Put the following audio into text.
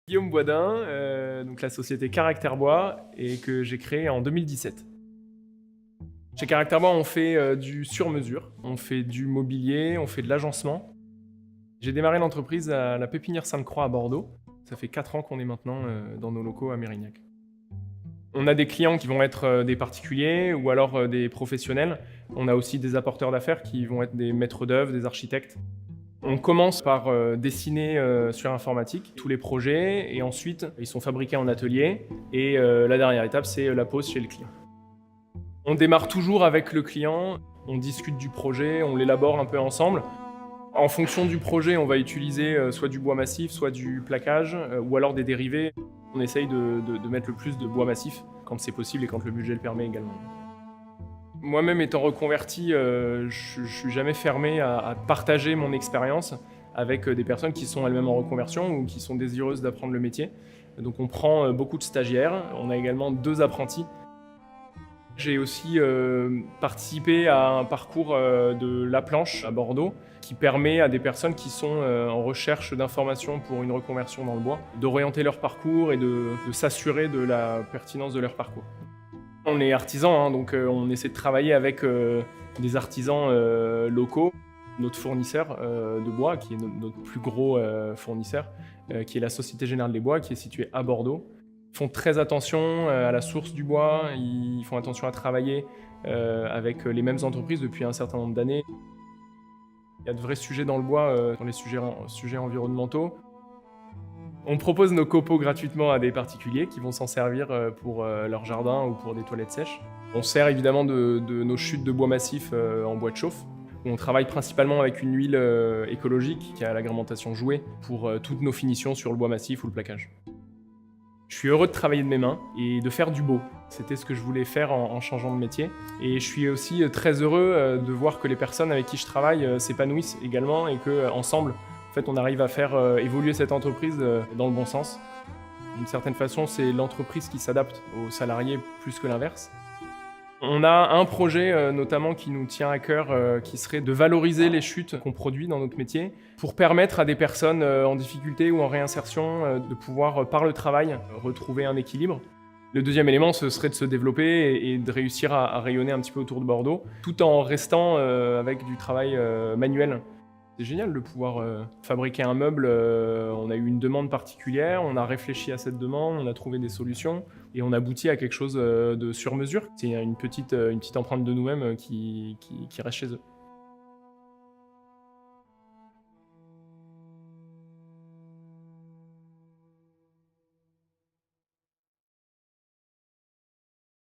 Guillaume Boisdin, donc la société Caractère Bois et que j'ai créée en 2017. Chez Caractère Bois, on fait du sur-mesure, on fait du mobilier, on fait de l'agencement. J'ai démarré l'entreprise à la Pépinière Sainte-Croix à Bordeaux. Ça fait 4 ans qu'on est maintenant dans nos locaux à Mérignac. On a des clients qui vont être des particuliers ou alors des professionnels. On a aussi des apporteurs d'affaires qui vont être des maîtres d'œuvre, des architectes. On commence par dessiner sur informatique tous les projets et ensuite ils sont fabriqués en atelier et la dernière étape c'est la pose chez le client. On démarre toujours avec le client, on discute du projet, on l'élabore un peu ensemble. En fonction du projet, on va utiliser soit du bois massif, soit du plaquage ou alors des dérivés. On essaye de mettre le plus de bois massif quand c'est possible et quand le budget le permet également. Moi-même étant reconverti, je suis jamais fermé à partager mon expérience avec des personnes qui sont elles-mêmes en reconversion ou qui sont désireuses d'apprendre le métier. Donc on prend beaucoup de stagiaires, on a également 2 apprentis. J'ai aussi participé à un parcours de La Planche à Bordeaux qui permet à des personnes qui sont en recherche d'informations pour une reconversion dans le bois d'orienter leur parcours et de s'assurer de la pertinence de leur parcours. On est artisans, donc on essaie de travailler avec des artisans locaux. Notre fournisseur de bois, qui est notre plus gros fournisseur, qui est la Société Générale des Bois, qui est située à Bordeaux. Ils font très attention à la source du bois, ils font attention à travailler avec les mêmes entreprises depuis un certain nombre d'années. Il y a de vrais sujets dans le bois, dans les sujets environnementaux. On propose nos copeaux gratuitement à des particuliers qui vont s'en servir pour leur jardin ou pour des toilettes sèches. On sert évidemment de nos chutes de bois massif en bois de chauffe. On travaille principalement avec une huile écologique qui a l'agrémentation jouet pour toutes nos finitions sur le bois massif ou le plaquage. Je suis heureux de travailler de mes mains et de faire du beau. C'était ce que je voulais faire en changeant de métier. Et je suis aussi très heureux de voir que les personnes avec qui je travaille s'épanouissent également et qu'ensemble, en fait, on arrive à faire évoluer cette entreprise dans le bon sens. D'une certaine façon, c'est l'entreprise qui s'adapte aux salariés plus que l'inverse. On a un projet notamment qui nous tient à cœur, qui serait de valoriser les chutes qu'on produit dans notre métier pour permettre à des personnes en difficulté ou en réinsertion de pouvoir, par le travail, retrouver un équilibre. Le deuxième élément, ce serait de se développer et de réussir à rayonner un petit peu autour de Bordeaux, tout en restant avec du travail manuel. C'est génial de pouvoir fabriquer un meuble. On a eu une demande particulière, on a réfléchi à cette demande, on a trouvé des solutions et on aboutit à quelque chose de sur mesure. C'est une petite empreinte de nous-mêmes qui reste chez eux.